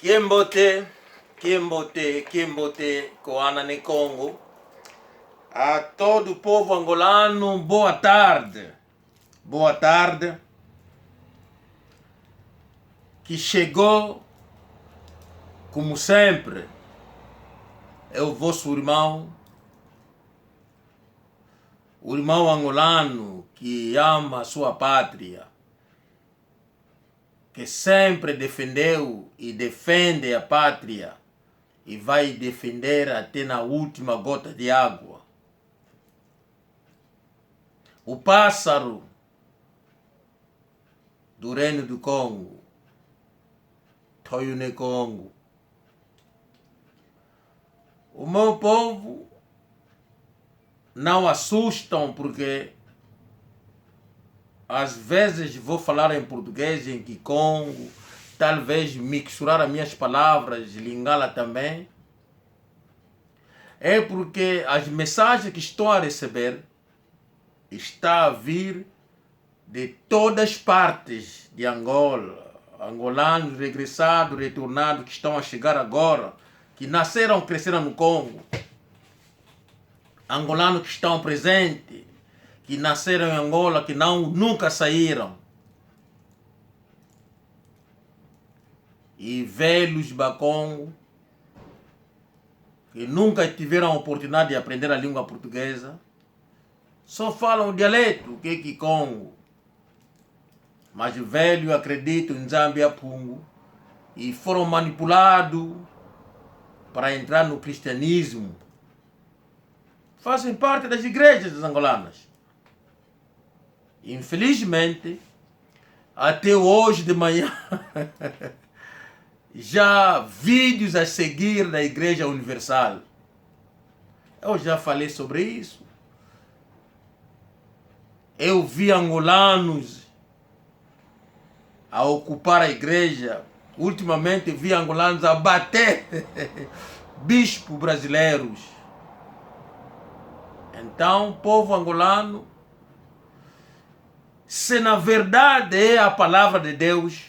Kimbote, Koana ne Congo. A todo o povo angolano, boa tarde. Boa tarde. Que chegou, como sempre, é o vosso irmão, o irmão angolano que ama a sua pátria, que sempre defendeu e defende a pátria e vai defender até na última gota de água. O pássaro do Reino do Congo, Toyune Congo. O meu povo não assustam porque às vezes vou falar em português em Kikongo, talvez misturar as minhas palavras, Lingala também. É porque as mensagens que estou a receber está a vir de todas as partes de Angola, angolanos regressados, retornados, que estão a chegar agora, que nasceram, cresceram no Congo, angolanos que estão presentes, que nasceram em Angola, que nunca saíram, e velhos bacongo, que nunca tiveram a oportunidade de aprender a língua portuguesa, só falam o dialeto, que é Kikongo. Mas velho acreditam em Zambia Pungo e foram manipulados para entrar no cristianismo. Fazem parte das igrejas angolanas. Infelizmente, até hoje de manhã, já vídeos a seguir da Igreja Universal. Eu já falei sobre isso. Eu vi angolanos a ocupar a igreja. Ultimamente vi angolanos a bater bispos brasileiros. Então, povo angolano, se na verdade é a palavra de Deus,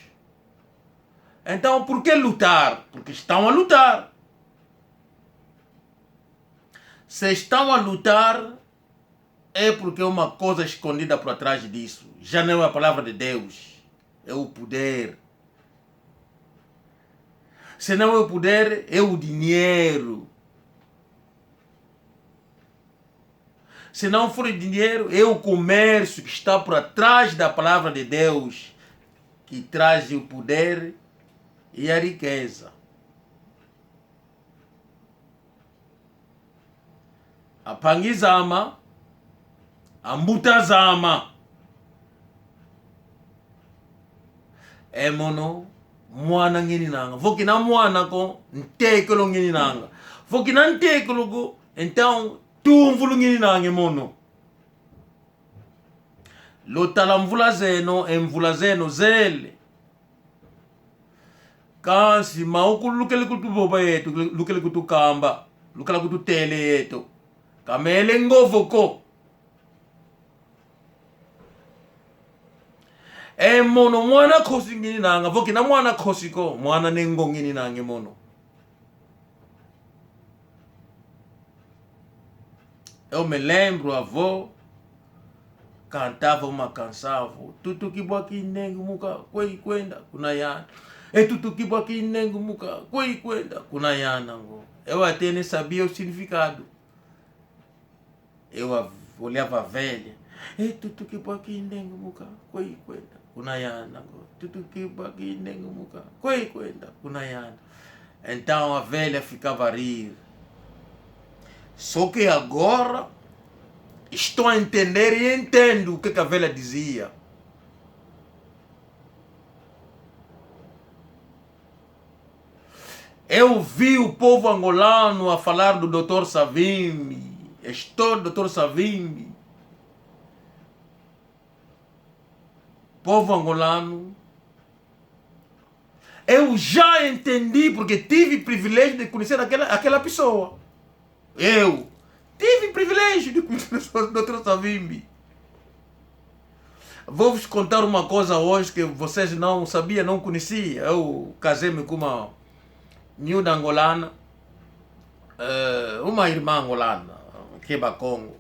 então por que lutar? Porque estão a lutar. Se estão a lutar, é porque é uma coisa escondida por trás disso. Já não é a palavra de Deus, é o poder. Se não é o poder, é o dinheiro. Se não for o dinheiro, é o comércio que está por trás da palavra de Deus, que traz o poder e a riqueza. Apangizama, ambutazama. Emono, mwana ngini nanga. Voki na mwana ko, ntekelo ngini nanga. Voki na ntekelo ko, então, tumvulu ngini nanga mono. Lotala mvula zeno zele. Kansi mauku lukele kutuboba yetu, lukele kutukamba, lukele kututele yetu. Kamele ngovoko. Mono mwana kosi ngini nanga, voki na mwana kosi ko, mwana nengo ngini nange mono. Eu me lembro, avô cantava uma canção, tutu kibwa kinengo muka, kwei kwenda, kunayana. Tutu kibwa kinengo muka, kwei kwenda, kunayana. Eu até nem sabia o significado. Eu olhava a velha. Tutu kibwa kinengo muka, kwei kwenda, kunayana. Tutu kibwa kinengo muka, kwei kwenda, kunayana. Então a velha ficava a rir. Só que agora estou a entender e entendo o que a velha dizia. Eu vi o povo angolano a falar do Dr. Savimbi, estou Dr. Savimbi. Povo angolano, eu já entendi porque tive privilégio de conhecer aquela pessoa. Eu tive privilégio de conhecer o Dr. Savimbi. Vou-vos contar uma coisa hoje que vocês não sabiam, não conheciam. Eu casei-me com uma miúda angolana, uma irmã angolana, que é Congo.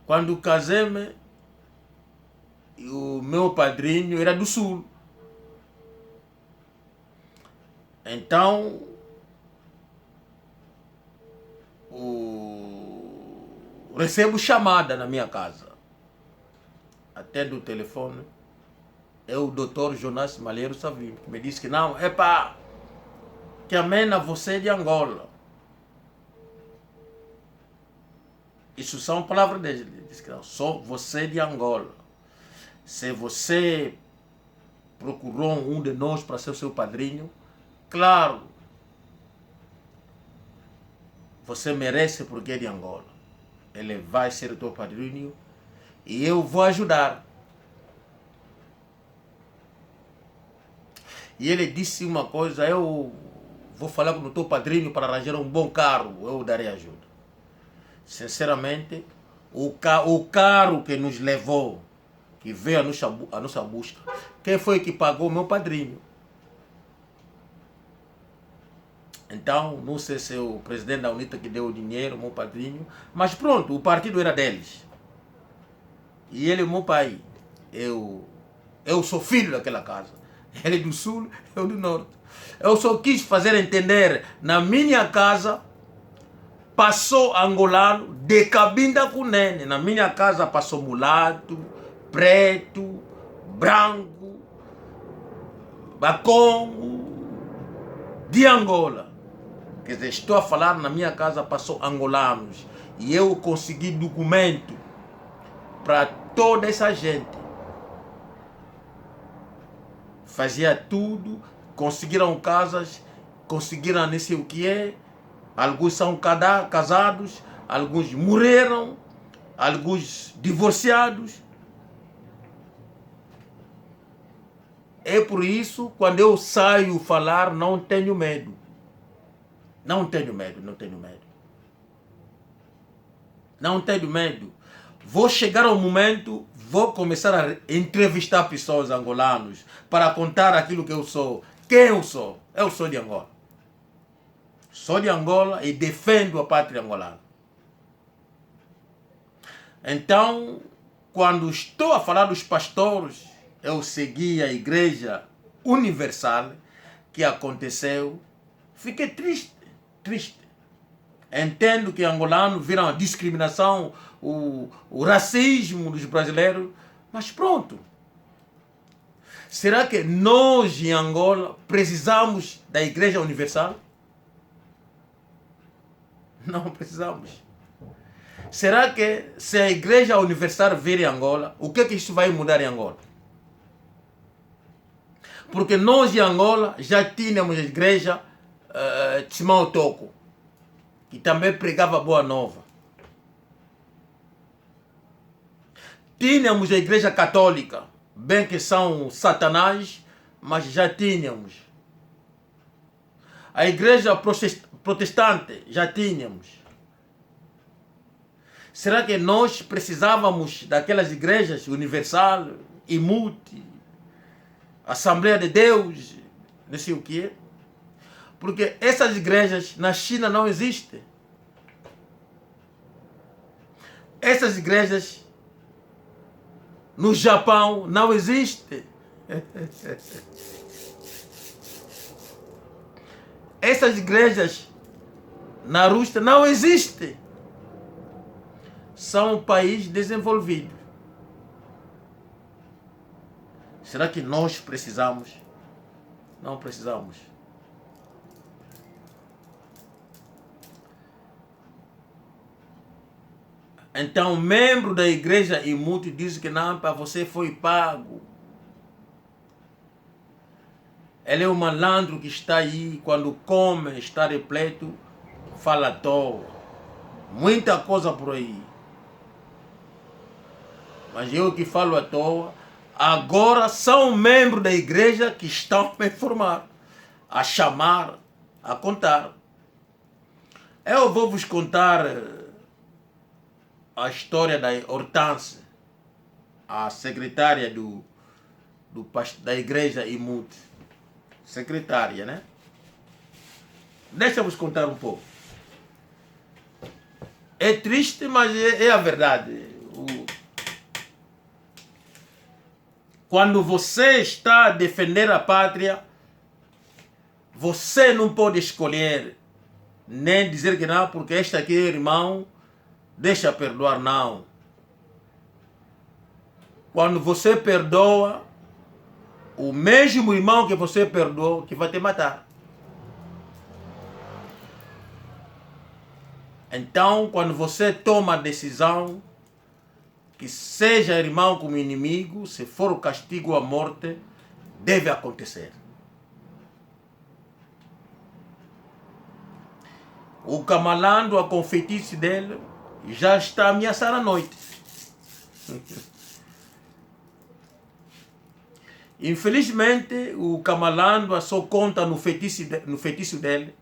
Quando casei-me, o meu padrinho era do Sul. Então, recebo chamada na minha casa. Atendo o telefone. É o Dr. Jonas Malheiro Savino, que me disse que não, que amena você é de Angola. Isso são palavras dele. Ele disse que não, só você de Angola. Se você procurou um de nós para ser o seu padrinho, claro, você merece porque é de Angola. Ele vai ser o teu padrinho e eu vou ajudar. E ele disse uma coisa, eu vou falar com o teu padrinho para arranjar um bom carro, eu darei ajuda. Sinceramente, o carro que nos levou, que veio a nossa busca, quem foi que pagou? Meu padrinho. Então, não sei se é o presidente da UNITA que deu o dinheiro, meu padrinho, mas pronto, o partido era deles. E ele é meu pai. Eu sou filho daquela casa. Ele é do Sul, eu do Norte. Eu só quis fazer entender, na minha casa, passou angolano de cabinda com nene. Na minha casa passou mulato, preto, branco, Congo, de Angola. Quer dizer, estou a falar, na minha casa passou angolanos. E eu consegui documento para toda essa gente. Fazia tudo, conseguiram casas, conseguiram não sei o que é. Alguns são casados, alguns morreram, alguns divorciados. É por isso, quando eu saio falar, não tenho medo. Não tenho medo, não tenho medo. Não tenho medo. Vou chegar ao momento, vou começar a entrevistar pessoas angolanos para contar aquilo que eu sou. Quem eu sou? Eu sou de Angola. Sou de Angola e defendo a pátria angolana. Então, quando estou a falar dos pastores, eu segui a Igreja Universal que aconteceu. Fiquei triste. Entendo que angolanos viram a discriminação, o racismo dos brasileiros, mas pronto. Será que nós em Angola precisamos da Igreja Universal? Não precisamos. Será que se a Igreja Universal vir em Angola, o que é que isso vai mudar em Angola? Porque nós em Angola já tínhamos a Igreja Timão Toco, que também pregava Boa Nova. Tínhamos a Igreja Católica, bem que são satanás, mas já tínhamos. A Igreja Protestante, já tínhamos. Será que nós precisávamos daquelas igrejas Universal, IMUT, Assembleia de Deus, não sei o que? Porque essas igrejas na China não existem. Essas igrejas no Japão não existem. Essas igrejas na Rússia não existem. São um país desenvolvido. Será que nós precisamos? Não precisamos. Então, membro da igreja IMUT diz que não, para você foi pago. Ele é um malandro que está aí, quando come, está repleto, fala à toa. Muita coisa por aí. Mas eu que falo à toa, agora são membros da igreja que estão a me informar, a chamar, a contar. Eu vou vos contar a história da Hortência, a secretária da igreja IMUT. secretária, né? Deixa-vos contar um pouco. É triste, mas é a verdade. Quando você está a defender a pátria, você não pode escolher nem dizer que não, porque este aqui é irmão, deixa perdoar, não. Quando você perdoa, o mesmo irmão que você perdoou, que vai te matar. Então, quando você toma a decisão, que seja irmão como inimigo, se for o castigo à morte, deve acontecer. O Camalando, com o feitiço dele, já está a ameaçar a noite. Infelizmente, o Camalando só conta no feitiço dele,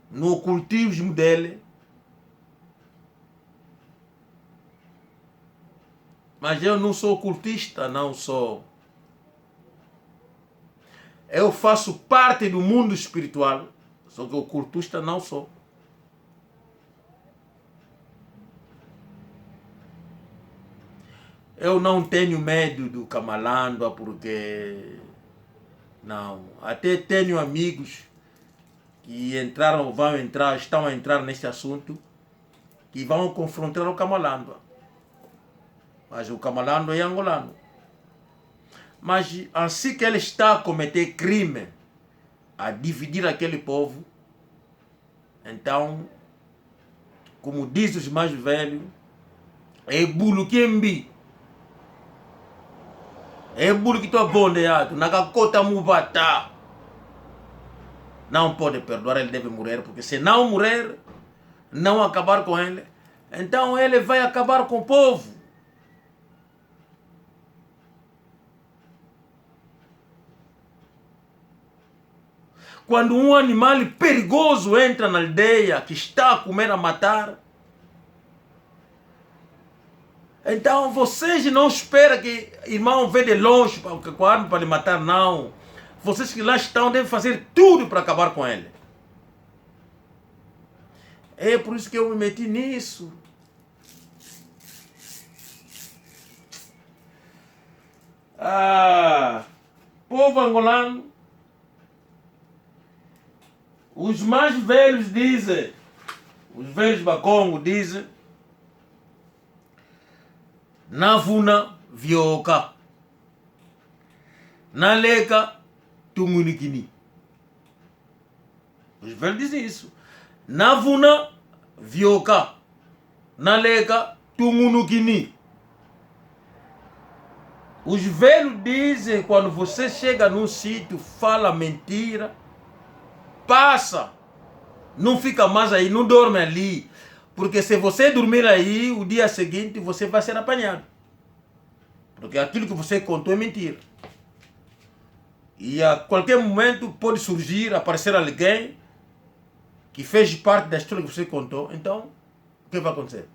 no ocultismo dele. Mas eu não sou ocultista, não sou. Eu faço parte do mundo espiritual, só que ocultista não sou. Eu não tenho medo do Camalando, porque não. Até tenho amigos que entraram, estão a entrar neste assunto, que vão confrontar o Camalando. Mas o Camalando é angolano. Mas assim que ele está a cometer crime, a dividir aquele povo, então, como diz os mais velhos, é bulu que embi. É bulu que estou bondeado, nakakota mubata. Não pode perdoar, ele deve morrer, porque se não morrer, não acabar com ele, então ele vai acabar com o povo. Quando um animal perigoso entra na aldeia, que está a comer, a matar, então vocês não esperam que irmão vê de longe com a arma para lhe matar, não. Vocês que lá estão devem fazer tudo para acabar com ele. É por isso que eu me meti nisso. Povo angolano, os mais velhos dizem, os velhos bacongo dizem, navuna vioka, naleka tumunikini. Os velhos dizem isso. Navuna vioka, naleka tumunikini. Os velhos dizem, quando você chega num sítio, fala mentira, passa, não fica mais aí, não dorme ali. Porque se você dormir aí, o dia seguinte você vai ser apanhado. Porque aquilo que você contou é mentira. E a qualquer momento pode surgir, aparecer alguém que fez parte da história que você contou. Então, o que vai acontecer?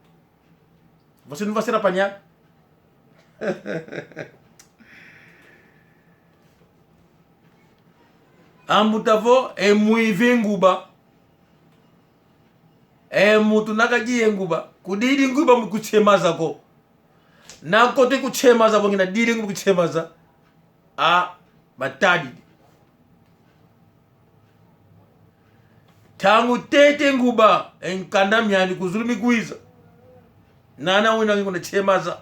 Você não vai ser apanhado. Amutavo é muivenguba. É mutu nakaji nguba. Kudiri nguba mukuchemaza ko. Na kote kuchemaza bongina diri nguba kuchemaza. Batadi. Tangu tete nguba enkanda myani kuzulumi kuiza. Nana wina ngona chemaza.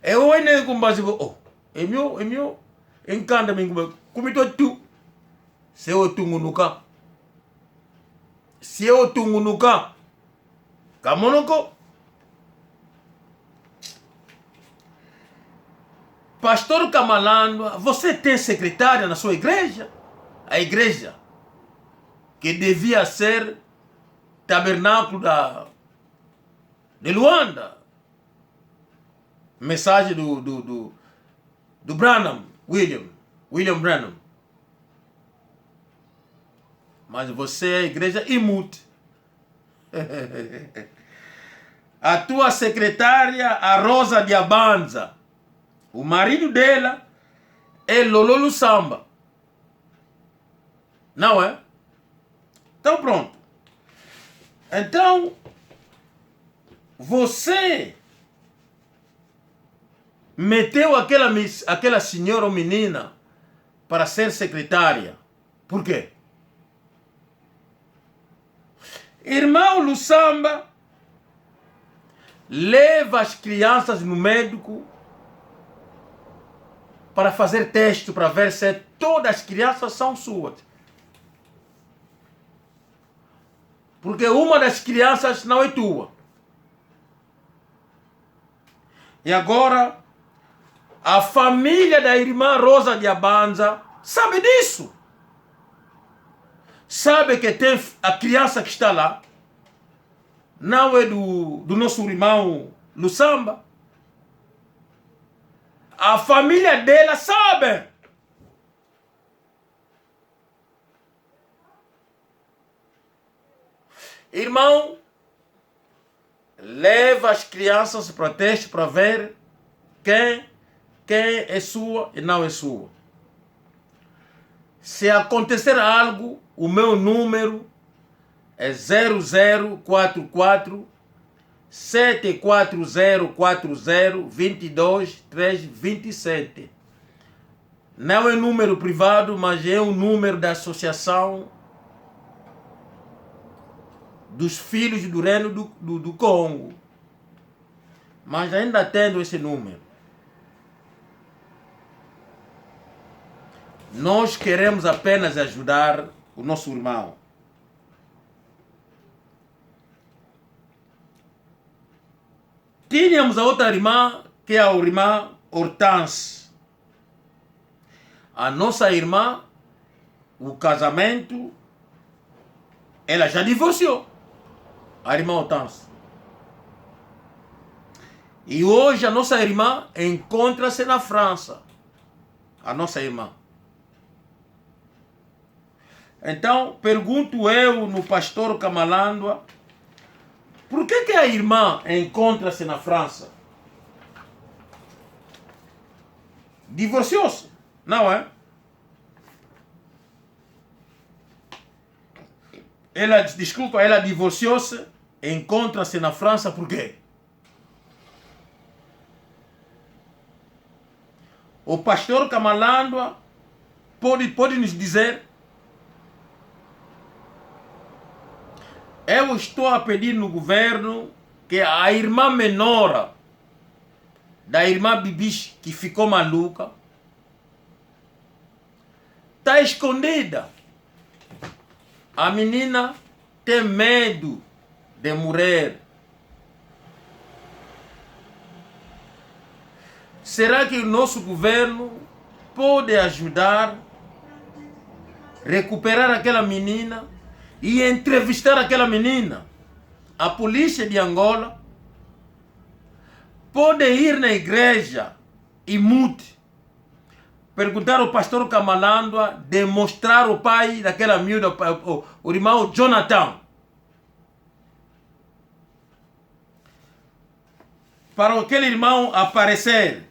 Wene kumbazi bo emyo enkanda minguba kumito tu. Seo tungunuka. Seo tungunuka. Kamonoko. Pastor Camalando, você tem secretária na sua igreja? A igreja que devia ser tabernáculo de Luanda. Mensagem do Branham, William Branham. Mas você é a igreja imute. A tua secretária, a Rosa de Abanza, o marido dela é Lolo Lussamba. Não é? Então pronto. Então, você meteu aquela senhora ou menina para ser secretária. Por quê? Irmão Lussamba leva as crianças no médico para fazer teste para ver se todas as crianças são suas. Porque uma das crianças não é tua. E agora, a família da irmã Rosa de Abanza sabe disso. Sabe que tem a criança que está lá. Não é do nosso irmão Lussamba. A família dela sabe. Irmão, leva as crianças para teste para ver quem é sua e não é sua. Se acontecer algo, o meu número é 0044 74040 22327. Não é número privado, mas é um número da Associação dos Filhos do Reino do Congo. Mas ainda tendo esse número. Nós queremos apenas ajudar o nosso irmão. Tínhamos a outra irmã, que é a irmã Hortense. A nossa irmã, o casamento, ela já divorciou. A irmã Hortense. E hoje a nossa irmã encontra-se na França. A nossa irmã. Então, pergunto eu no pastor Kamalandwa, por que a irmã encontra-se na França? Divorciou-se, não é? Ela divorciou-se, encontra-se na França por quê? O pastor Kamalandwa pode nos dizer. Eu estou a pedir no governo que a irmã menor da irmã Bibiche, que ficou maluca, está escondida. A menina tem medo de morrer. Será que o nosso governo pode ajudar a recuperar aquela menina e entrevistar aquela menina? A polícia de Angola pode ir na igreja e mute, perguntar ao pastor Kamalandwa, demonstrar o pai daquela miúda, o irmão Jonathan, para aquele irmão aparecer.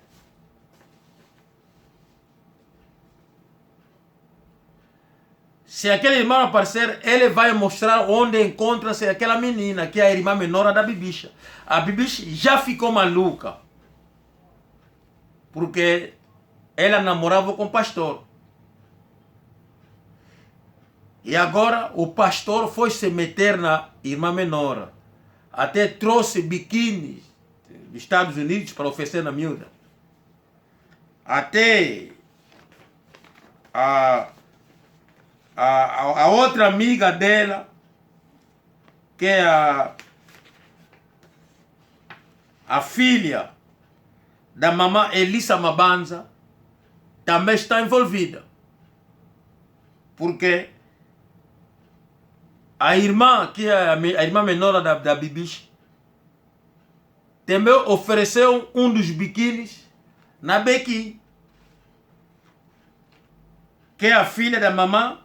Se aquele irmão aparecer, ele vai mostrar onde encontra-se aquela menina, que é a irmã menor da Bibicha. A Bibicha já ficou maluca, porque ela namorava com o pastor. E agora o pastor foi se meter na irmã menor. Até trouxe biquíni dos Estados Unidos para oferecer na miúda. Até a outra amiga dela, que é a filha da mamã Elissa Mabanza, também está envolvida. Porque a irmã, que é a irmã menor da Bibiche, também ofereceu um dos biquínis na Bequi, que é a filha da mamã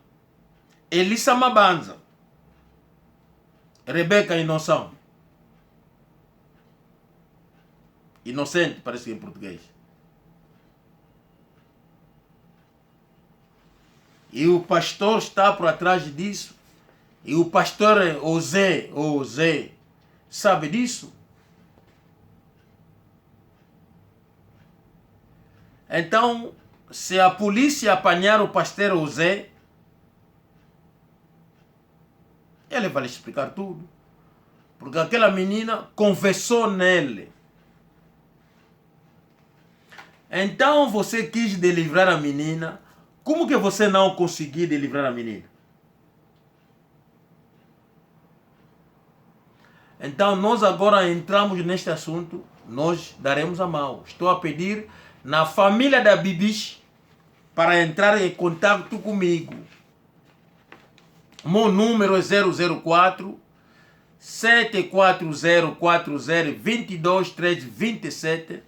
Elissa Mabanza, Rebeca Inocente. Inocente, parece que em português. E o pastor está por atrás disso. E o pastor Osé, sabe disso? Então, se a polícia apanhar o pastor Osé, ele vai lhe explicar tudo. Porque aquela menina confessou nele. Então você quis delivrar a menina. Como que você não conseguiu delivrar a menina? Então nós agora entramos neste assunto. Nós daremos a mão. Estou a pedir na família da Bibis para entrar em contato comigo. Meu número é 004 74040 22327.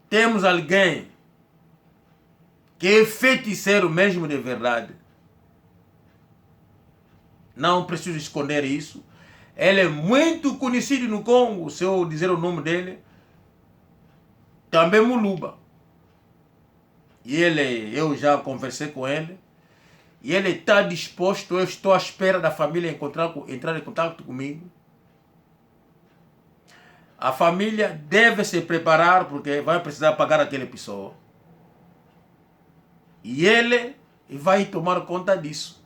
Temos alguém que é feiticeiro mesmo de verdade. Não preciso esconder isso. Ele é muito conhecido no Congo, se eu dizer o nome dele. Também Muluba. E eu já conversei com ele. E ele está disposto, eu estou à espera da família entrar em contato comigo. A família deve se preparar porque vai precisar pagar aquela pessoa. E ele vai tomar conta disso.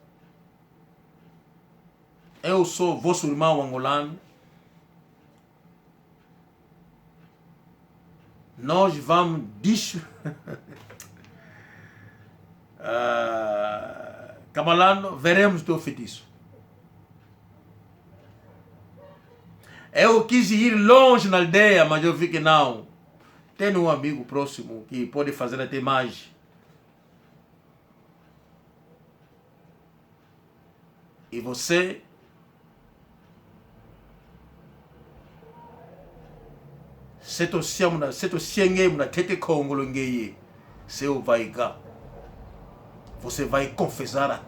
Eu sou vosso irmão angolano. Nós vamos Camalano, veremos teu feitiço. Eu quis ir longe na aldeia, mas eu vi que não. Tem um amigo próximo que pode fazer até mais. E você se tu vai cá. Você vai confessar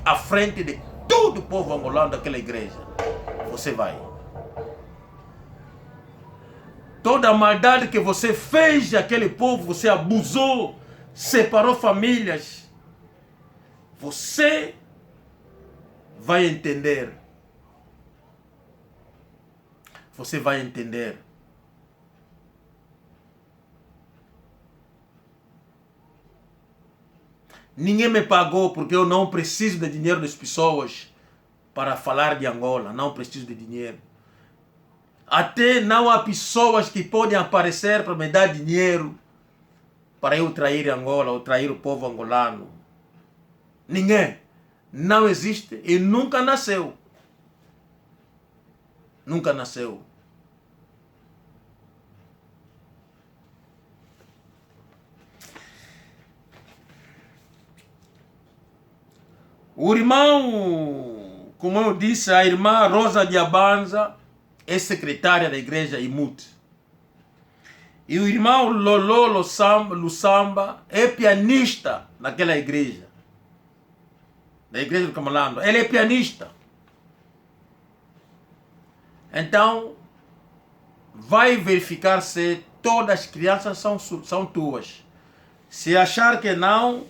à frente de todo o povo angolano daquela igreja. Você vai. Toda a maldade que você fez àquele povo, você abusou, separou famílias. Você vai entender. Você vai entender. Ninguém me pagou porque eu não preciso de dinheiro das pessoas para falar de Angola. Não preciso de dinheiro. Até não há pessoas que podem aparecer para me dar dinheiro para eu trair Angola ou trair o povo angolano. Ninguém. Não existe e nunca nasceu. Nunca nasceu. O irmão, como eu disse, a irmã Rosa de Abanza é secretária da igreja Imut. E o irmão Lolo Lussamba é pianista naquela igreja. Da igreja do Camalando. Ele é pianista. Então, vai verificar se todas as crianças são tuas. Se achar que não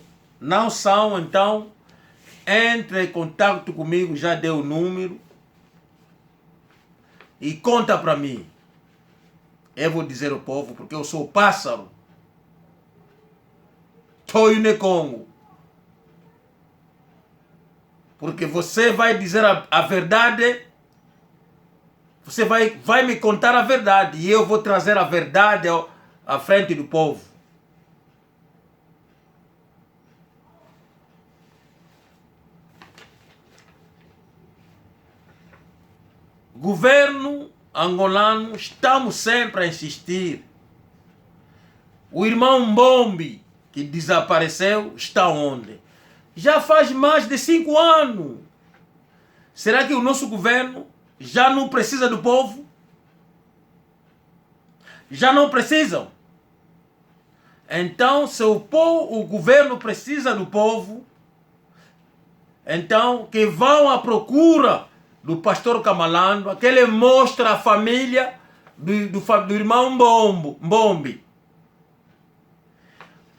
são, então entre em contato comigo, já deu o número. E conta para mim. Eu vou dizer ao povo, porque eu sou pássaro. Estou no Congo. Porque você vai dizer a verdade. Você vai me contar a verdade. E eu vou trazer a verdade à frente do povo. Governo angolano, estamos sempre a insistir. O irmão Mbombi, que desapareceu, está onde? Já faz mais de 5 anos. Será que o nosso governo já não precisa do povo? Já não precisam? Então, se o governo precisa do povo, então que vão à procura do pastor Camalando, que ele mostra a família do irmão Mbombi.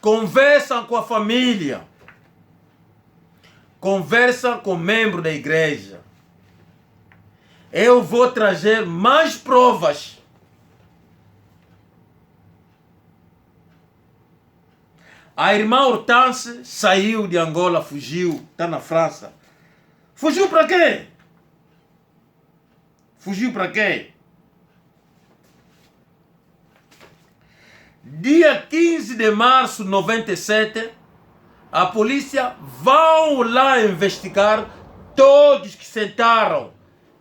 conversam com a família, conversam com membro da igreja. Eu vou trazer mais provas. A irmã Hortense saiu de Angola, fugiu, está na França. Fugiu para quê? Fugiu para quê? Dia 15 de março de 97, a polícia vão lá investigar todos que sentaram.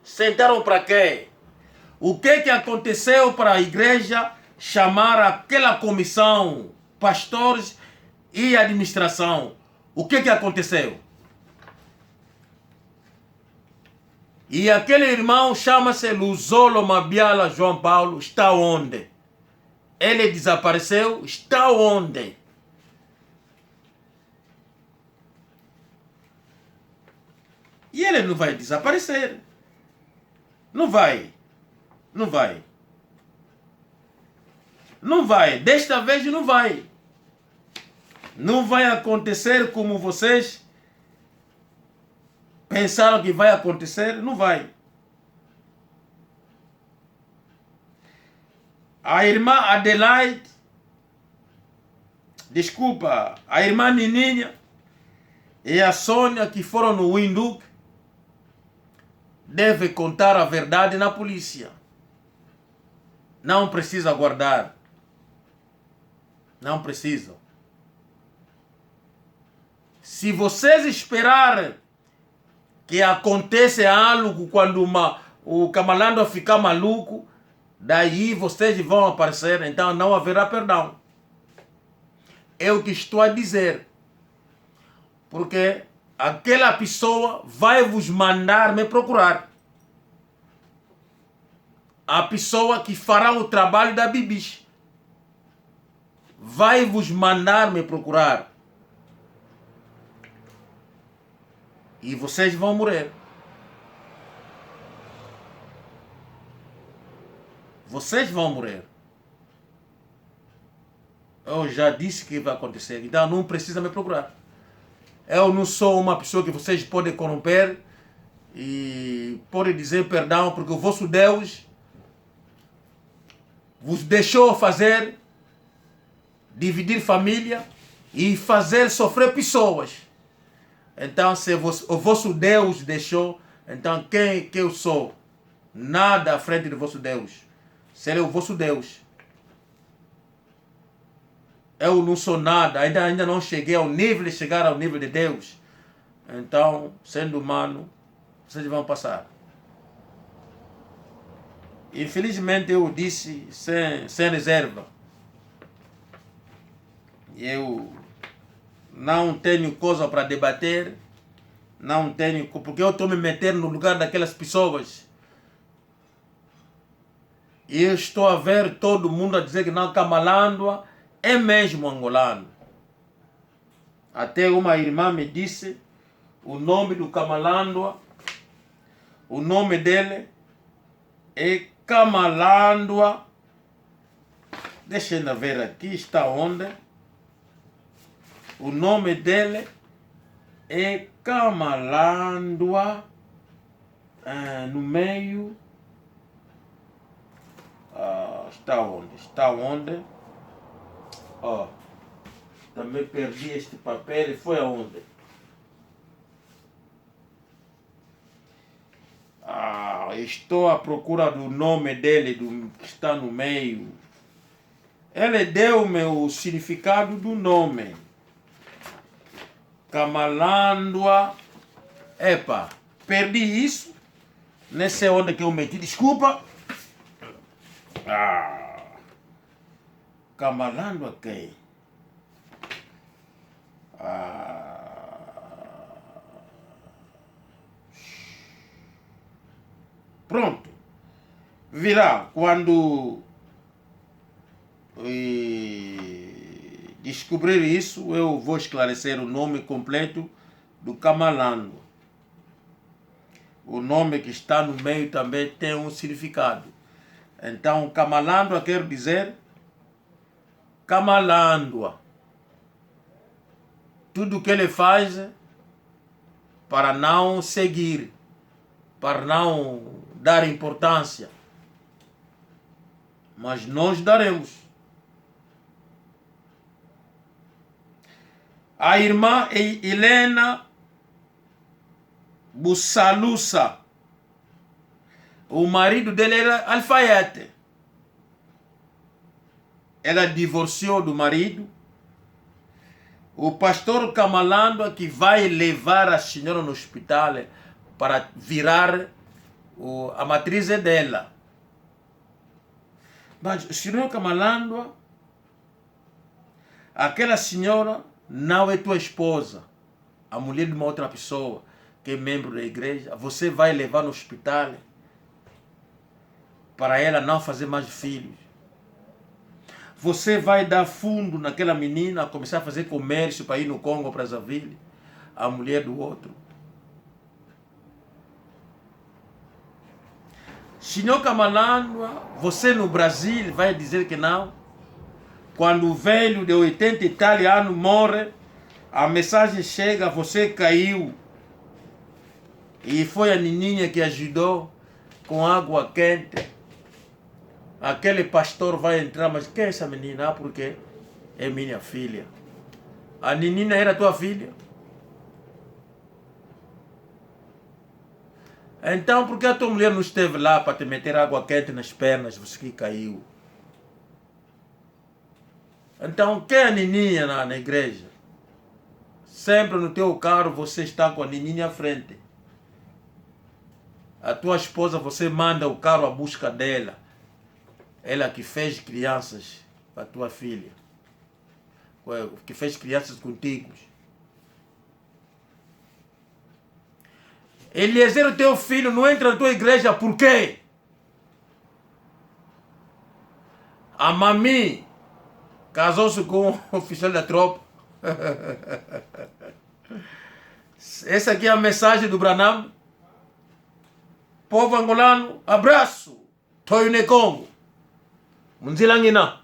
Sentaram para quê? O que aconteceu para a igreja chamar aquela comissão, pastores e administração? O que aconteceu? E aquele irmão chama-se Luzolo Mabiala João Paulo, está onde? Ele desapareceu, está onde? E ele não vai desaparecer. Não vai. Não vai. Não vai. Desta vez não vai. Não vai acontecer como vocês pensaram que vai acontecer. Não vai. A irmã Adelaide, desculpa, a irmã Nininha e a Sônia que foram no Windhoek deve contar a verdade na polícia. Não precisa guardar. Não precisam. Se vocês esperarem que aconteça algo quando o Camalando ficar maluco, daí vocês vão aparecer, então não haverá perdão. É o que estou a dizer. Porque aquela pessoa vai vos mandar me procurar. A pessoa que fará o trabalho da Bibis vai vos mandar me procurar. E vocês vão morrer. Vocês vão morrer. Eu já disse que vai acontecer. Então não precisa me procurar. Eu não sou uma pessoa que vocês podem corromper e podem dizer perdão, porque o vosso Deus vos deixou fazer, dividir família e fazer sofrer pessoas. Então, se o vosso Deus deixou, então quem que eu sou? Nada à frente do vosso Deus. Serei o vosso Deus. Eu não sou nada, ainda não cheguei ao nível de chegar ao nível de Deus. Então, sendo humano, vocês vão passar. Infelizmente, eu disse sem reserva. Eu não tenho coisa para debater, não tenho, porque eu estou me metendo no lugar daquelas pessoas. E eu estou a ver todo mundo a dizer que não, Camalando é mesmo angolano. Até uma irmã me disse o nome do Camalando, o nome dele é Camalando. Deixa eu ver aqui, está onde? O nome dele é Camalando, no meio. Está onde? Está onde? Também perdi este papel e foi aonde? Estou à procura do nome dele, que está no meio. Ele deu-me o significado do nome. Camalando. Epa, perdi isso. Não sei onde que eu meti, desculpa. Camalando aqui. Pronto. Virá quando descobrir isso, eu vou esclarecer o nome completo do Camalando. O nome que está no meio também tem um significado. Então, Camalando quer dizer Camalando. tudo que ele faz para não seguir, para não dar importância. Mas nós daremos. A irmã Helena Bussalusa, o marido dele era alfaiate. Ela divorciou do marido. O pastor Kamalandwa que vai levar a senhora no hospital para virar a matriz dela. Mas o senhor Kamalandwa, aquela senhora não é tua esposa, a mulher de uma outra pessoa que é membro da igreja. Você vai levar no hospital para ela não fazer mais filhos. Você vai dar fundo naquela menina, começar a fazer comércio para ir no Congo, Brazzaville, a mulher do outro. Senhor Kamalandwa, você no Brasil vai dizer que não? Quando o velho de 80 e tal anos morre, a mensagem chega, você caiu. E foi a nininha que ajudou com água quente. Aquele pastor vai entrar, mas quem é essa menina? Ah, porque é minha filha. A menina era tua filha? Então, por que a tua mulher não esteve lá para te meter água quente nas pernas, você que caiu? Então, quem é a nininha na igreja? Sempre no teu carro você está com a nininha à frente. A tua esposa, você manda o carro à busca dela. Ela que fez crianças para tua filha. Que fez crianças contigo. Eliezer, o teu filho, não entra na tua igreja, por quê? A mami casou-se com um oficial da tropa. Essa aqui é a mensagem do Branham. Povo angolano, abraço. Toyo ne Congo. Munzilangina.